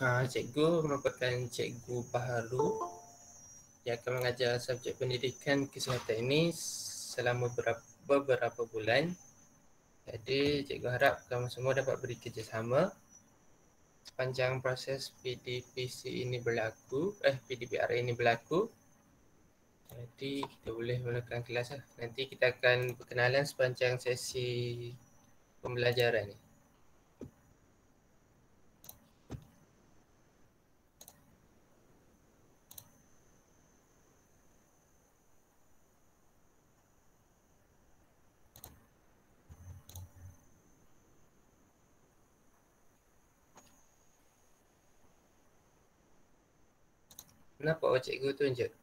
Cikgu merupakan cikgu baharu yang akan mengajar subjek pendidikan kesihatan ini selama beberapa bulan. Jadi cikgu harap kamu semua dapat beri kerjasama sepanjang proses PDPR ini berlaku. Jadi kita boleh mulakan kelas lah. Nanti kita akan berkenalan sepanjang sesi pembelajaran ni. Kenapa awak cikgu tunjuk?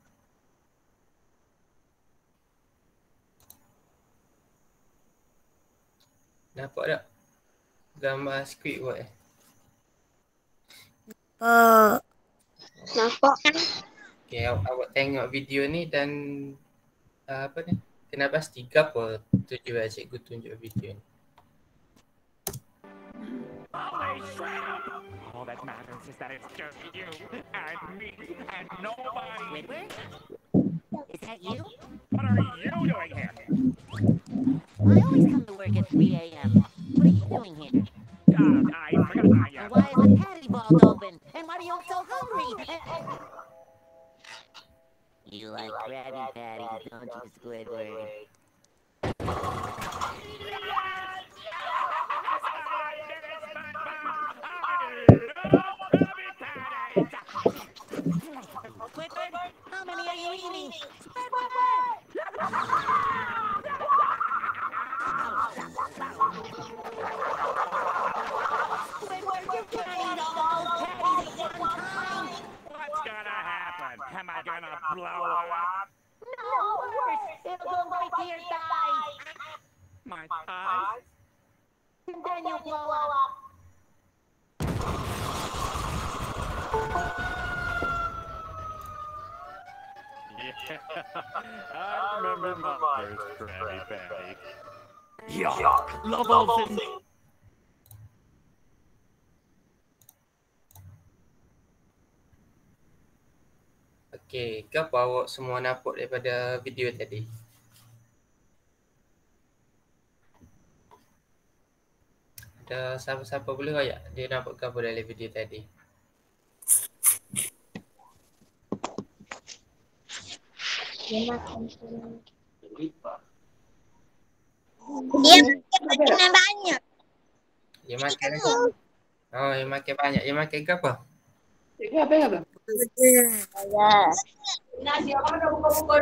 Nampak tak gambar skrip buat Nampak kan? Okay, awak tengok video ni dan kena pasti ke apa tujuan cikgu tunjuk video ni. All that matters is that it's just you and me and nobody. Squidward? Is that you? What are you doing here? I always come to work at 3 a.m. What are you doing here? I forgot I And why is the patty vault open? And why do you look so hungry? You like Krabby Patties, don't you, Squidward? Squidward, how many are you eating? Squidward, you can't eat all those patties at one time. What's gonna happen? Am I gonna blow up? No, worse, it'll go right to your thighs. My thighs? And then you'll blow up. Yeah, I remember my first Krabby Patty. Yuck! Levels in... Okey, ke apa awak semua nampak daripada video tadi? Ada siapa-siapa boleh royak dia nampak ke apa dalam video tadi? Dia makan makanan banyak. Dia makan apa? Oh, dia makan banyak. Dia makan ke apa? Cikgu apa? Nasi apa dah buka-buka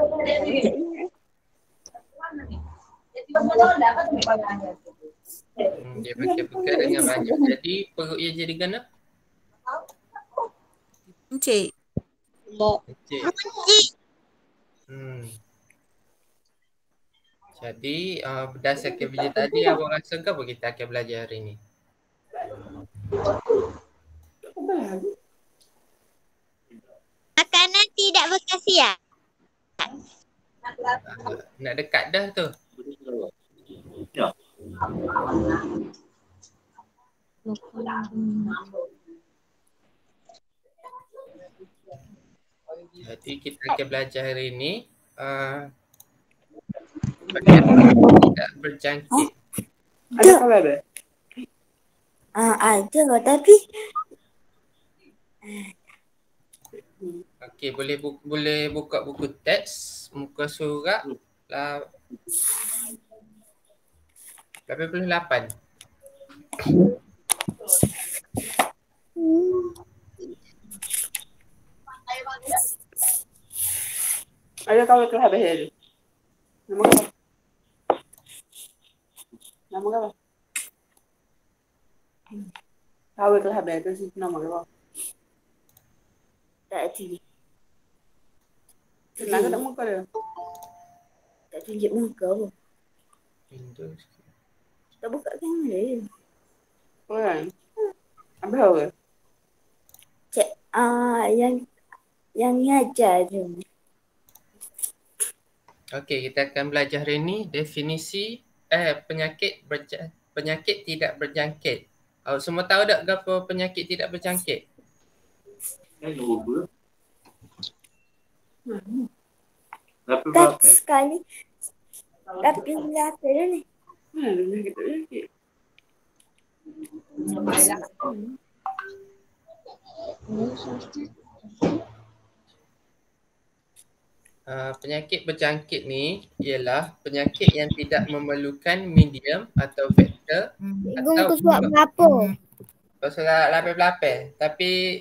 Dia makan bekal dengan banyak. Jadi perut dia jadi gana? Encik. Encik. Jadi berdasarkan video tadi awak rasa ke apa kita akan belajar hari ni? Makanan tidak berkhasiat. Nak dekat dah tu. Jadi kita akan belajar hari ni tidak berjangkit. Ada kabar ber? Ada tapi Okey, boleh buka buku teks, muka surat 88. Ada kabar kelas habis tadi. Nama apa? Nama apa? Kabar kelas habis tu sih nama apa? tak tunjuk. Senang ke tak muka dia? Tak tunjuk muka apa. Windows. Tak buka kamera. Oh kan? Habis apa? Cik, yang ngajar tu. Okey, kita akan belajar hari ni definisi penyakit tidak berjangkit. Awak semua tahu tak apa penyakit tidak berjangkit? Tak sekali. Tapi enggak ada ni. Penyakit berjangkit ni ialah penyakit yang tidak memerlukan medium atau vektor atau suap berapa? surat 88. Tapi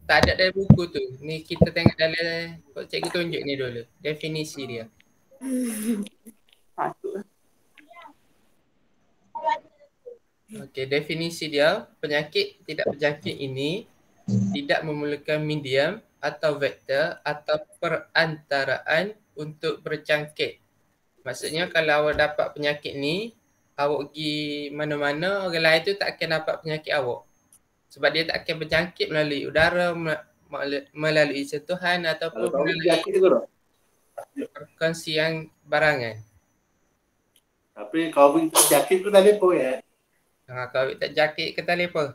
tak ada dari buku tu. Ni kita tengok dalam, cikgu tunjuk ni dulu. Definisi dia. Okey, definisi dia, penyakit tidak berjangkit ini tidak memerlukan medium atau vektor atau perantaraan untuk berjangkit. Maksudnya kalau awak dapat penyakit ni, awak pergi mana-mana, orang lain tu tak akan dapat penyakit awak. Sebab dia tak akan berjangkit melalui udara, melalui sentuhan ataupun melalui perkongsian barangan. Tapi kalau berjangkit tu telefon ya? Kalau tak jangkit ke telefon?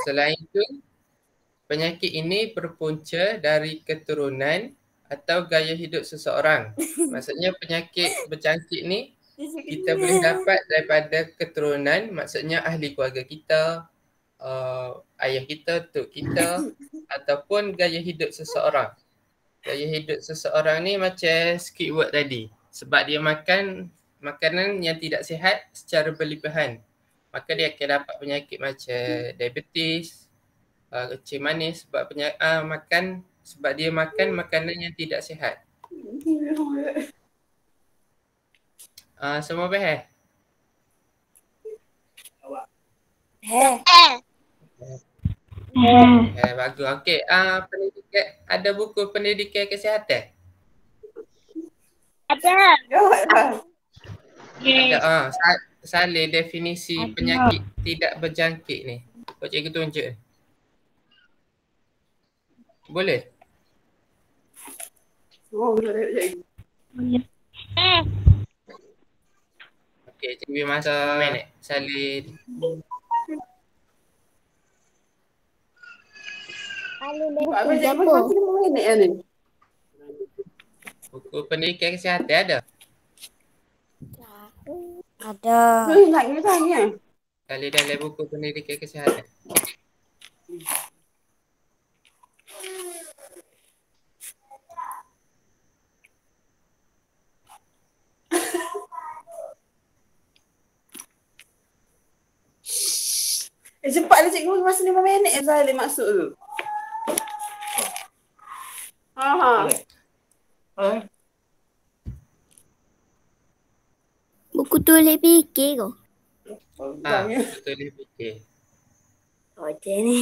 Selain itu, penyakit ini berpunca dari keturunan atau gaya hidup seseorang. Maksudnya penyakit berjangkit ni kita boleh dapat daripada keturunan, maksudnya ahli keluarga kita, ayah kita, tok kita ataupun gaya hidup seseorang. Gaya hidup seseorang ni macam Squidward tadi. Sebab dia makan makanan yang tidak sihat secara berlebihan, maka dia akan dapat penyakit macam diabetes, kecil manis sebab sebab dia makan makanan yang tidak sihat. Semua faham? Bagus. Okey, pendidikan, ada buku pendidikan kesihatan? Ada. Ada. Salih definisi penyakit tidak berjangkit ni. Cikgu tunjuk. Boleh? Okey, cikgu masa minit. Salih. Buku pendidikan kesihatan ada? Ada. Kali dalam buku pendidikan kesihatan. Cepatlah cikgu, masa 5 minit je Zahir masuk tu. Buku tulis fikir ke? Betul dia fikir. Macam ni.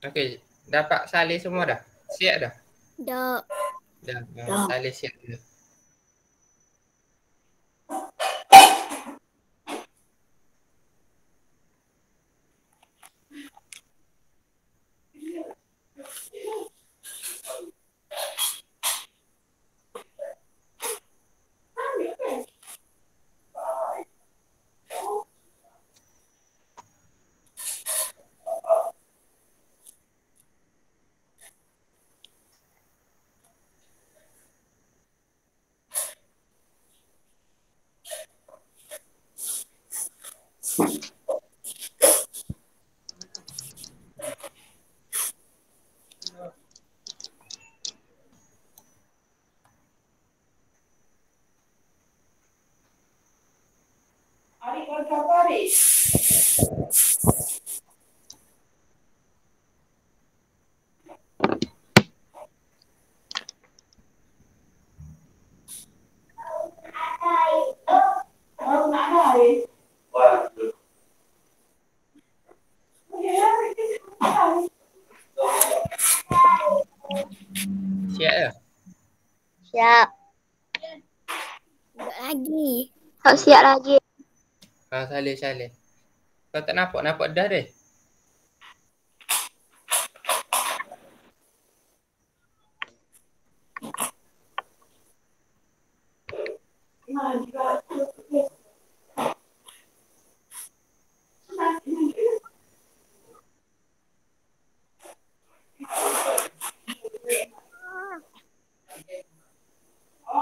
Okey, dapat salin semua dah? Siap dah? Dah. Dah. Salin siap dulu. Adik kau apa Adik? Baru nak naik. Waduh. Siap ke? Siap. Tak lagi. Tak siap lagi. Saleh. Kau tak nampak dah deh.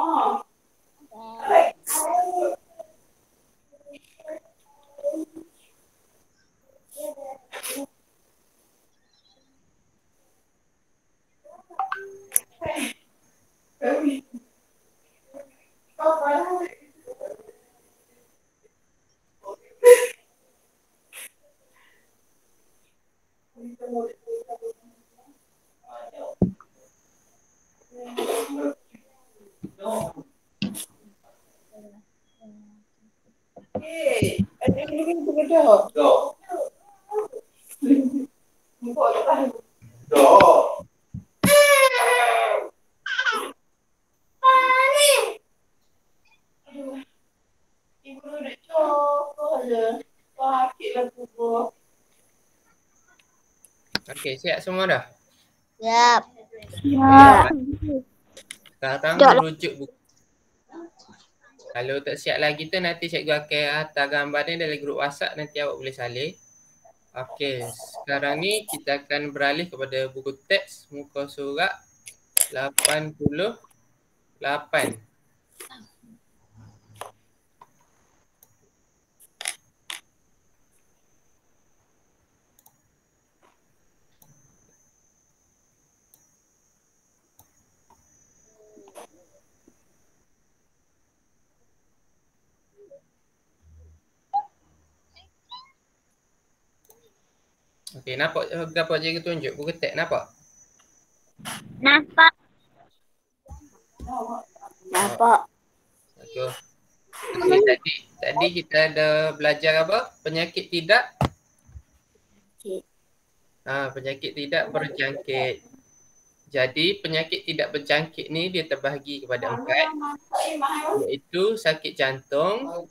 Oh. Okey, siap semua dah? Siap. Sekarang Dah lah. rujuk buku. Kalau tak siap lagi tu nanti cikgu akan hantar gambar ni dalam grup WhatsApp, nanti awak boleh salin. Okey, sekarang ni kita akan beralih kepada buku teks muka surat 88. Okey, nampak gambar cikgu tunjuk buku teks nampak? Nampak. Nampak. Okey. Okey, tadi kita ada belajar apa? Penyakit tidak? Penyakit tidak berjangkit. Jadi penyakit tidak berjangkit ni dia terbahagi kepada 4, iaitu sakit jantung,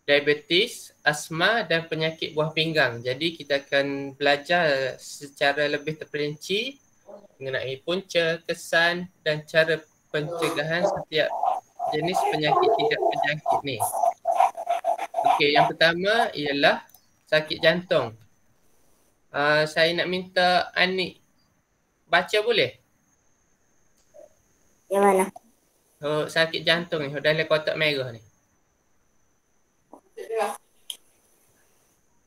diabetes, asma dan penyakit buah pinggang. Jadi kita akan belajar secara lebih terperinci mengenai punca, kesan dan cara pencegahan setiap jenis penyakit tidak berjangkit ni. Okey, yang pertama ialah sakit jantung. Saya nak minta Anik baca boleh? Yang mana? Sakit jantung ni, dalam kotak merah ni.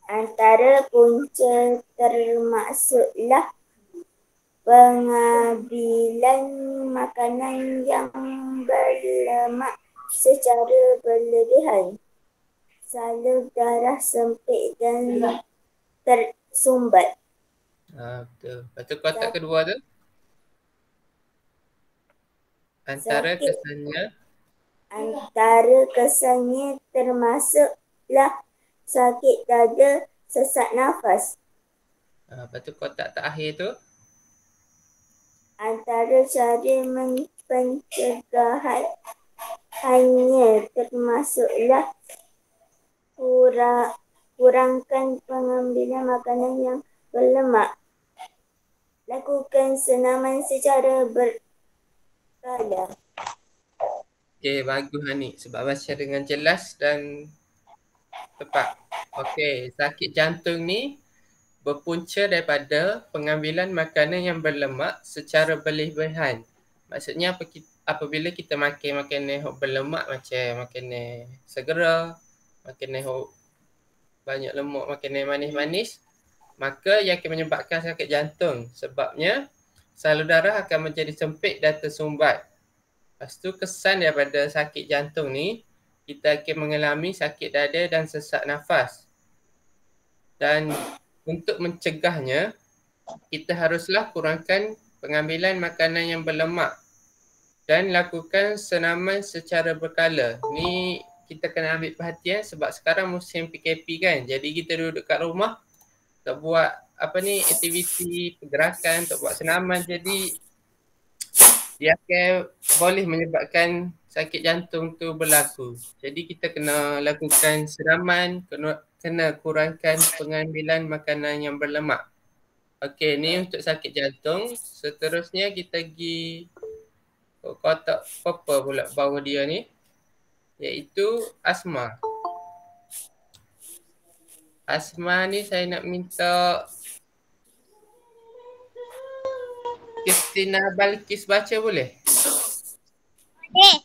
Antara punca termasuklah pengambilan makanan yang berlemak secara berlebihan, salur darah sempit dan tersumbat. Betul. Lepas tu kotak kedua tu? Antara kesannya termasuklah sakit dada, sesak nafas. Lepas tu kotak terakhir tu? Antara cara pencegahannya termasuklah kurangkan pengambilan makanan yang berlemak. Lakukan senaman secara berkala. Okey, bagus Anik. Sebab baca dengan jelas dan tepat. Okey, sakit jantung ni berpunca daripada pengambilan makanan yang berlemak secara berlebihan. Maksudnya apabila kita makan makanan yang berlemak macam makanan segera, makanan yang banyak lemak, makanan manis-manis, maka ia akan menyebabkan sakit jantung. Sebabnya salur darah akan menjadi sempit dan tersumbat. Lepas tu kesan daripada sakit jantung ni, kita akan mengalami sakit dada dan sesak nafas. Dan untuk mencegahnya, kita haruslah kurangkan pengambilan makanan yang berlemak dan lakukan senaman secara berkala. Ni kita kena ambil perhatian sebab sekarang musim PKP kan. Jadi kita duduk kat rumah tak buat aktiviti pergerakan, tak buat senaman, jadi dia akan boleh menyebabkan sakit jantung tu berlaku. Jadi kita kena lakukan senaman, kena kurangkan pengambilan makanan yang berlemak. Okey, ni untuk sakit jantung. Seterusnya kita pergi kotak purple pula bawah dia ni, iaitu asma. Asma ni saya nak minta Kristina Balkis baca boleh? Boleh.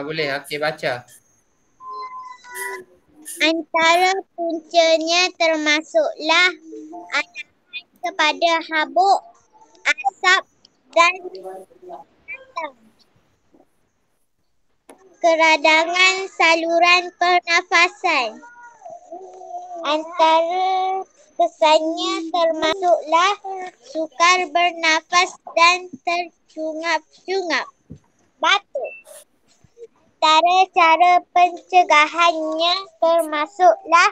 Boleh. Okey, baca. Antara puncanya termasuklah arahan kepada habuk, asap dan keradangan saluran pernafasan. Antara kesannya termasuklah sukar bernafas dan tercungap-cungap, batuk. Antara cara pencegahannya termasuklah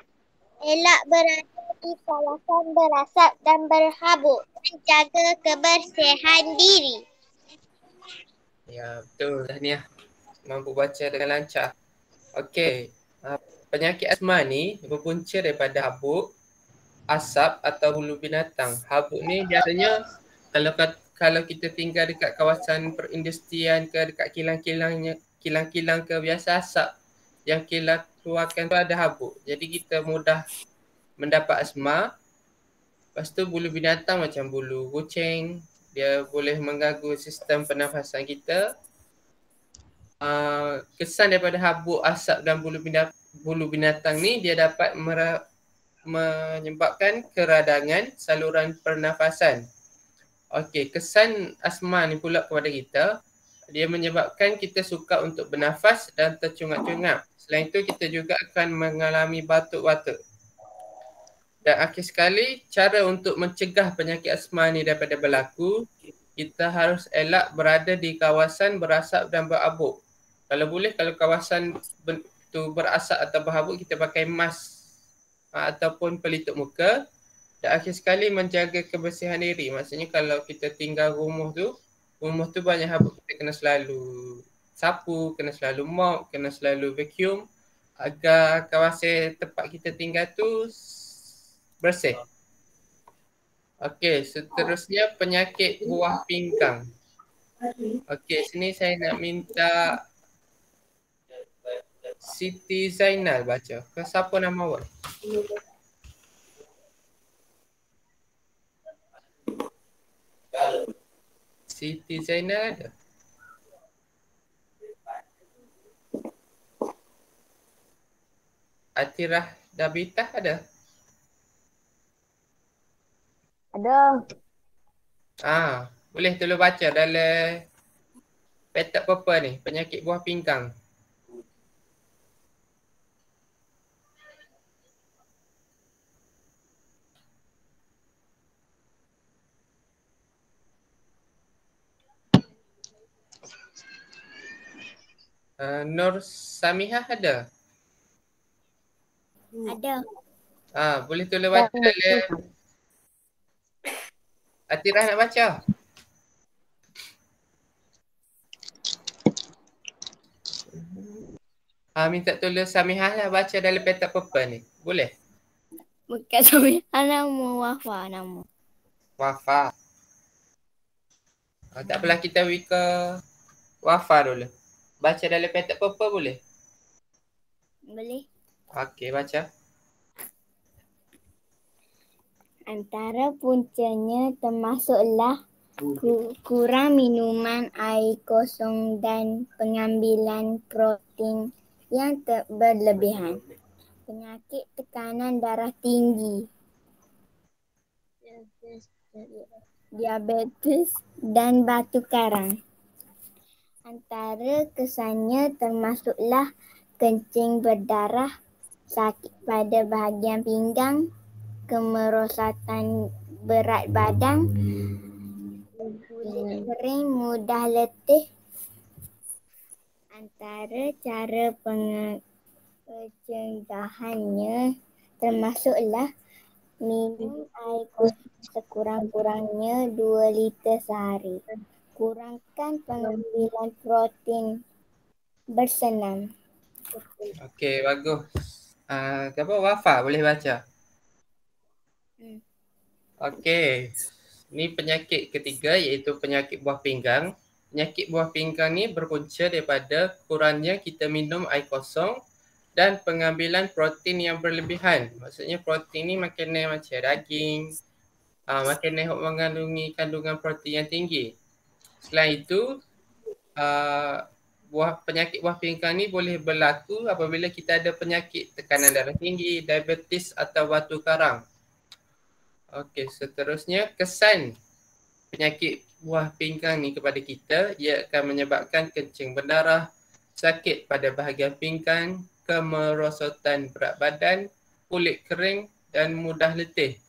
elak berada di kawasan berasap dan berhabuk, menjaga kebersihan diri. Ya, betul Tahniah. Mampu baca dengan lancar. Okey. Penyakit asma ni berpunca daripada habuk, asap atau bulu binatang. Habuk ni biasanya kalau kita tinggal dekat kawasan perindustrian ke, dekat kilang-kilang ke, biasa asap yang kilang keluarkan tu ada habuk. Jadi kita mudah mendapat asma. Lepas tu bulu binatang macam bulu kucing, dia boleh mengganggu sistem pernafasan kita. Kesan daripada habuk, asap dan bulu binatang ni dia dapat menyebabkan keradangan saluran pernafasan. Okey, kesan asma ni pula kepada kita, dia menyebabkan kita sukar untuk bernafas dan tercungap-cungap. Selain itu kita juga akan mengalami batuk-batuk. Dan akhir sekali, cara untuk mencegah penyakit asma ni daripada berlaku, kita harus elak berada di kawasan berasap dan berhabuk. Kalau boleh, kalau kawasan tu berasap atau berhabuk, kita pakai mask ataupun pelitup muka. Dan akhir sekali menjaga kebersihan diri. Maksudnya kalau kita tinggal rumah tu banyak habuk, kita kena selalu sapu, kena selalu mop, kena selalu vacuum agar kawasan tempat kita tinggal tu bersih. Okey, seterusnya penyakit buah pinggang. Okey, sini saya nak minta Siti Zainal baca. Siapa nama awak? Siti Zainal ada? Atirah Dabitah ada? Ada. Boleh tolong baca dalam petak purple ni, penyakit buah pinggang. Nur Samihah ada? Ada. Boleh tolong baca dalam Atirah nak baca? Minta tolong Samihah lah baca dalam petak purple ni. Boleh? Bukan sampai nama Wafa nama. Wafa. Tak apalah, kita pergi ke Wafa dulu. Baca dalam petak purple boleh? Boleh. Okey, baca. Antara puncanya termasuklah kurang minuman air kosong dan pengambilan protein yang berlebihan, penyakit tekanan darah tinggi, diabetes dan batu karang. Antara kesannya termasuklah kencing berdarah, sakit pada bahagian pinggang, kemerosatan berat badan, kulit kering, mudah letih. Antara cara pencegahannya termasuklah minum air kosong sekurang-kurangnya 2 liter sehari. Kurangkan pengambilan protein, bersenam. Okey, bagus. Apa Wafa boleh baca? Okey. Ni penyakit ketiga iaitu penyakit buah pinggang. Penyakit buah pinggang ni berpunca daripada kurangnya kita minum air kosong dan pengambilan protein yang berlebihan. Maksudnya protein ni makanan macam daging, makanan yang mengandungi kandungan protein yang tinggi. Selain itu, penyakit buah pinggang ni boleh berlaku apabila kita ada penyakit tekanan darah tinggi, diabetes atau batu karang. Okey, seterusnya kesan penyakit buah pinggang ni kepada kita, ia akan menyebabkan kencing berdarah, sakit pada bahagian pinggang, kemerosotan berat badan, kulit kering dan mudah letih.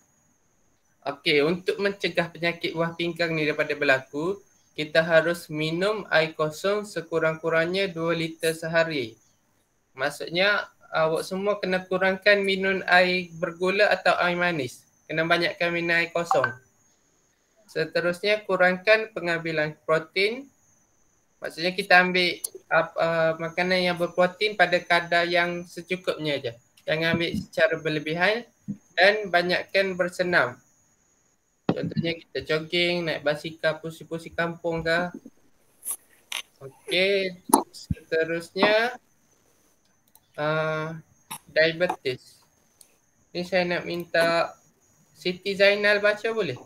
Okey, untuk mencegah penyakit buah pinggang ni daripada berlaku, kita harus minum air kosong sekurang-kurangnya 2 liter sehari. Maksudnya awak semua kena kurangkan minum air bergula atau air manis. Kena banyakkan minum air kosong. Seterusnya kurangkan pengambilan protein. Maksudnya kita ambil makanan yang berprotein pada kadar yang secukupnya je. Jangan ambil secara berlebihan dan banyakkan bersenam. Contohnya kita jogging, naik basikal, pusi-pusi kampung ke. Okey, seterusnya diabetes. Ni saya nak minta Siti Zainal baca boleh?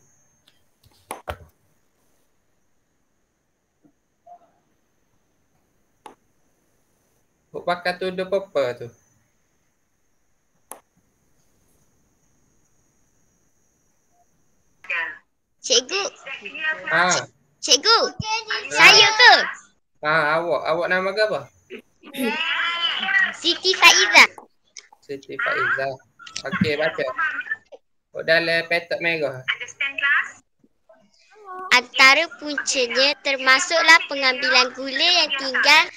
Buk pakai tudung apa tu? Cikgu. Cikgu. Saya ke? Awak nama ke apa? Siti Faiza. Siti Faiza. Okey, baca. Dalam petak merah. Antara puncanya termasuklah pengambilan gula yang tinggal,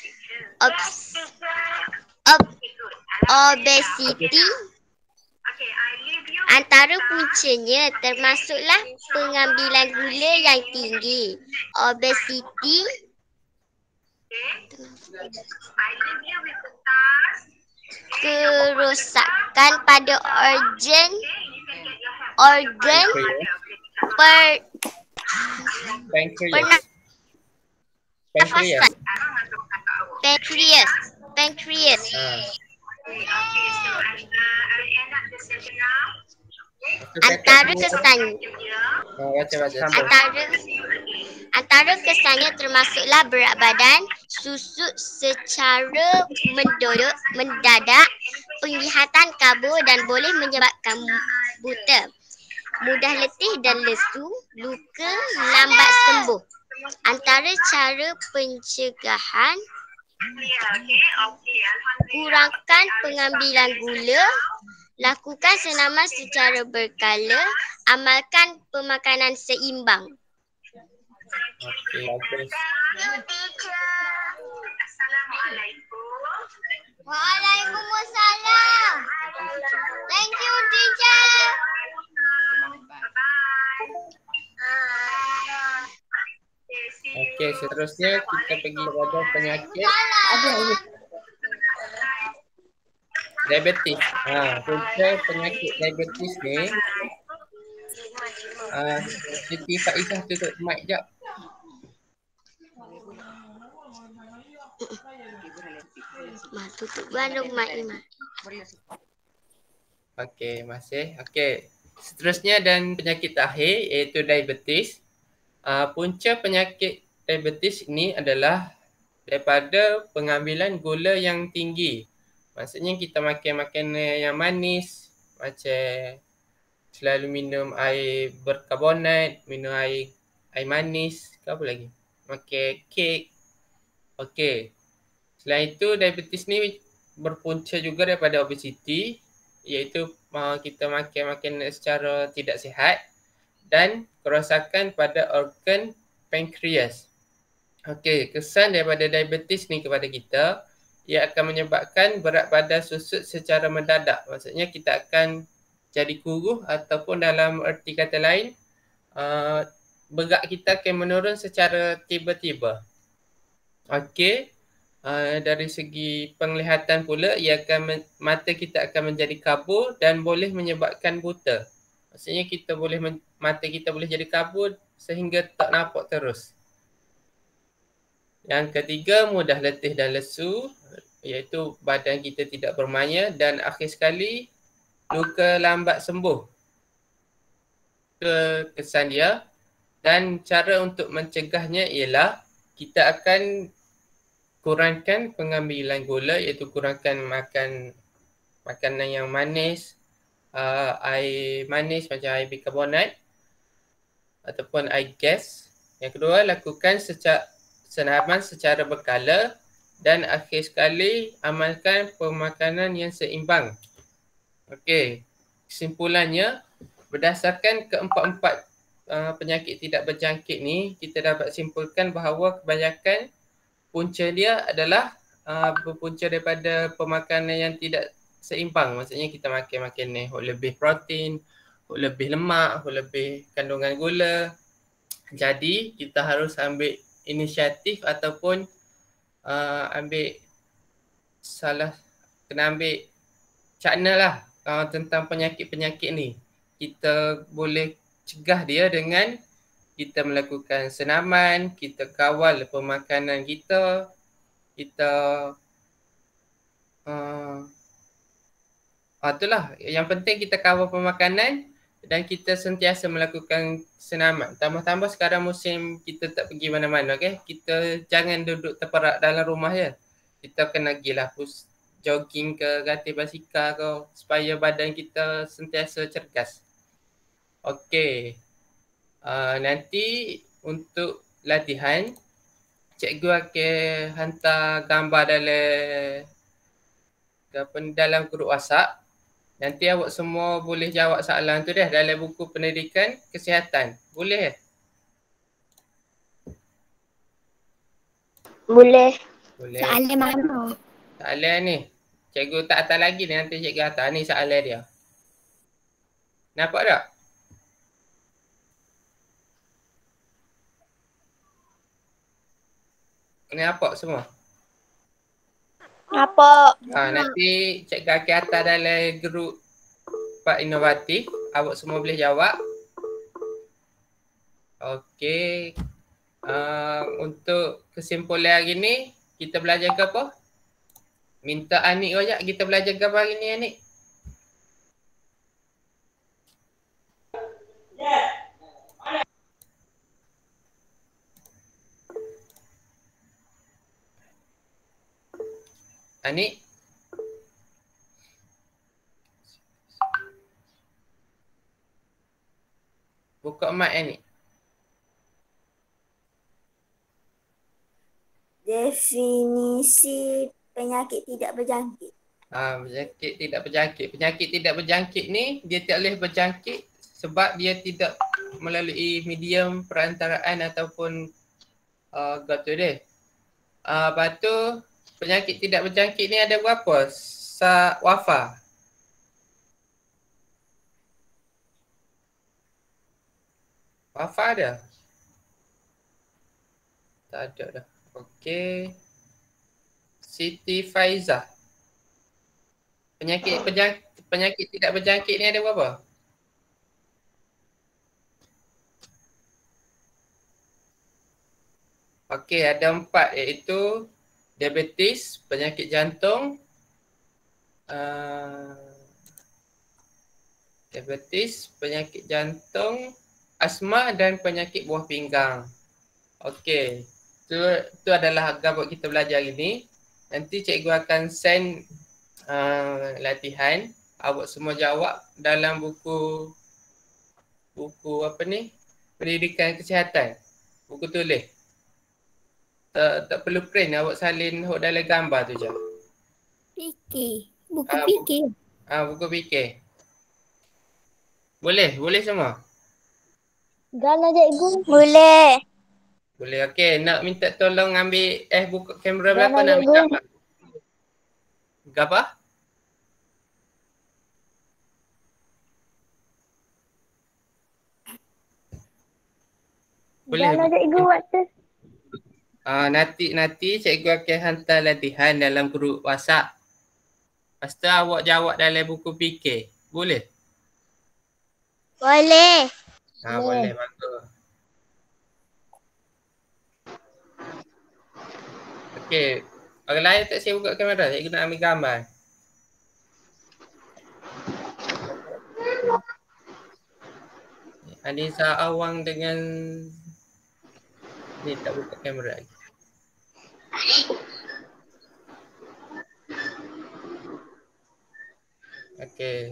obesiti. Antara puncanya termasuklah pengambilan gula yang tinggi, obesiti, kerosakan pada organ pankreas. Antara kesannya termasuklah berat badan, susut secara mendadak, penglihatan kabur dan boleh menyebabkan buta, mudah letih dan lesu, luka, lambat sembuh. Antara cara pencegahan, kurangkan pengambilan gula, lakukan senaman secara berkala, amalkan pemakanan seimbang. Okey, bagus. Assalamualaikum. Waalaikumsalam. Thank you, teacher. Okey, seterusnya kita pergi kepada penyakit diabetes. Punca penyakit diabetes ni, Siti Faizah tutup mic jap. Tutup baru mic ni. Okey, masih. Okey. Seterusnya dan penyakit terakhir iaitu diabetes. Punca penyakit diabetes ini adalah daripada pengambilan gula yang tinggi. Maksudnya kita makan makanan yang manis, macam selalu minum air berkarbonat, minum air manis, ke apa lagi? Makan kek. Okey. Selain itu, diabetes ni berpunca juga daripada obesiti, iaitu kita makan makanan secara tidak sihat dan kerosakan pada organ pankreas. Okey, kesan daripada diabetes ni kepada kita, ia akan menyebabkan berat badan susut secara mendadak. Maksudnya kita akan jadi kurus ataupun dalam erti kata lain, berat kita akan menurun secara tiba-tiba. Okey, dari segi penglihatan pula, mata kita akan menjadi kabur dan boleh menyebabkan buta. Maksudnya mata kita boleh jadi kabur sehingga tak nampak terus. Yang ketiga, mudah letih dan lesu, iaitu badan kita tidak bermaya, dan akhir sekali luka lambat sembuh. Kesan dia, dan cara untuk mencegahnya ialah kita akan kurangkan pengambilan gula, iaitu kurangkan makan makanan yang manis, air manis macam air bikarbonat ataupun air gas. Yang kedua, lakukan senaman secara berkala, dan akhir sekali amalkan pemakanan yang seimbang. Okey, kesimpulannya, berdasarkan keempat-empat penyakit tidak berjangkit ni, kita dapat simpulkan bahawa kebanyakan punca dia adalah berpunca daripada pemakanan yang tidak seimbang. Maksudnya kita makan makanan lebih protein, lebih lemak, lebih kandungan gula. Jadi kita harus ambil inisiatif ataupun kena ambil cakna lah tentang penyakit-penyakit ni. Kita boleh cegah dia dengan kita melakukan senaman, kita kawal pemakanan kita, itulah yang penting, kita kawal pemakanan dan kita sentiasa melakukan senaman. Tambah-tambah sekarang musim kita tak pergi mana-mana, okay? Kita jangan duduk terperak dalam rumah je. Kita kena pergilah jogging ke, ganti basikal ke, supaya badan kita sentiasa cergas. Okey. Nanti untuk latihan, cikgu akan hantar gambar dalam grup WhatsApp. Nanti awak semua boleh jawab soalan tu dah dalam buku pendidikan kesihatan. Boleh? Boleh. Boleh. Soalan mana? Soalan ni. Cikgu tak hantar lagi ni, nanti cikgu hantar. Ni soalan dia. Nampak tak? Nampak semua? Nampak. Nanti cikgu akan hantar dalam grup Pak Inovatif. Awak semua boleh jawab. Okey. Untuk kesimpulan hari ni, kita belajar ke apa? Minta Anik banyak kita belajar ke apa hari ni, Anik? Anik? Buka mic Anik. Definisi penyakit tidak berjangkit. Penyakit tidak berjangkit. Penyakit tidak berjangkit ni dia tak boleh berjangkit sebab dia tidak melalui medium perantaraan ataupun tu dia. Lepas tu penyakit tidak berjangkit ni ada berapa? Wafa. Wafa ada? Tak ada dah. Okey. Siti Faizah. Penyakit tidak berjangkit ni ada berapa? Okey, ada 4 iaitu diabetes, penyakit jantung, asma dan penyakit buah pinggang. Okey. Tu adalah agam buat kita belajar hari ni. Nanti cikgu akan send latihan. Awak semua jawab dalam buku apa ni? Pendidikan kesihatan. Buku tulis. Tak perlu print, awak salin dalam gambar tu je. Fikir. Buku Ah, fikir. Buku fikir. Boleh semua? Gana cikgu. Boleh. Boleh. Okey, nak minta tolong ambil buka kamera Jangan belakang nak ambil cikgu. gambar. Gambar? Boleh. Gana cikgu waktu. Nanti cikgu akan hantar latihan dalam grup WhatsApp. Lepas tu awak jawab dalam buku fikir. Boleh? Boleh. Boleh. Bagus. Okey. Orang lain tak siap buka kamera. Cikgu nak ambil gambar. Anissa Awang dengan ni tak buka kamera lagi. Okey.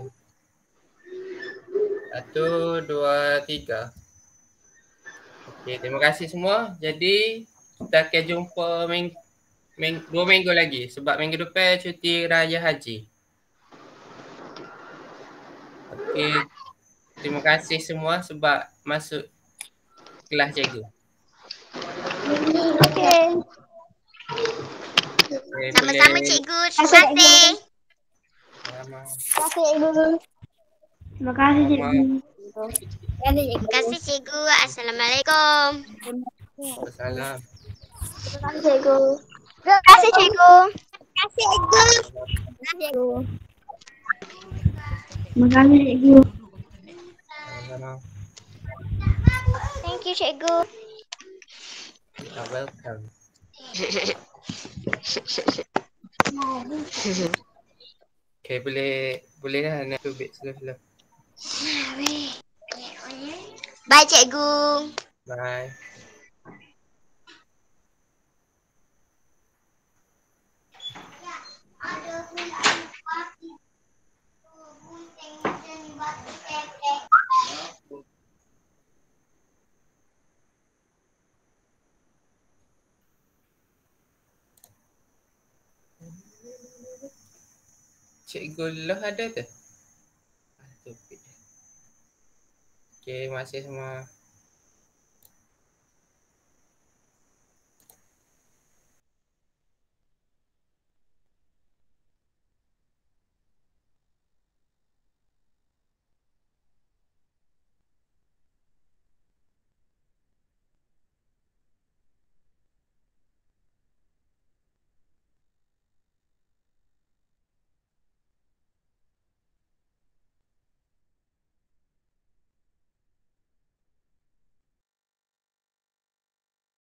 1, 2, 3. Okey, terima kasih semua. Jadi kita akan jumpa 2 minggu lagi sebab minggu depan cuti raya haji. Okey. Terima kasih semua sebab masuk kelas cikgu. Okey. Sama-sama cikgu. Terima kasih. Sama. Terima kasih cikgu. Terima kasih cikgu. Terima kasih cikgu. Assalamualaikum. Wassalam. Terima kasih cikgu. Terima kasih cikgu. Terima kasih cikgu. Terima kasih cikgu. Sama-sama. Thank you cikgu. You're welcome. Okay, boleh dah nak tubik slow-slow. Bye cikgu. Bye. Cikgu Loh ada tu? Tubik. Okay, masih semua.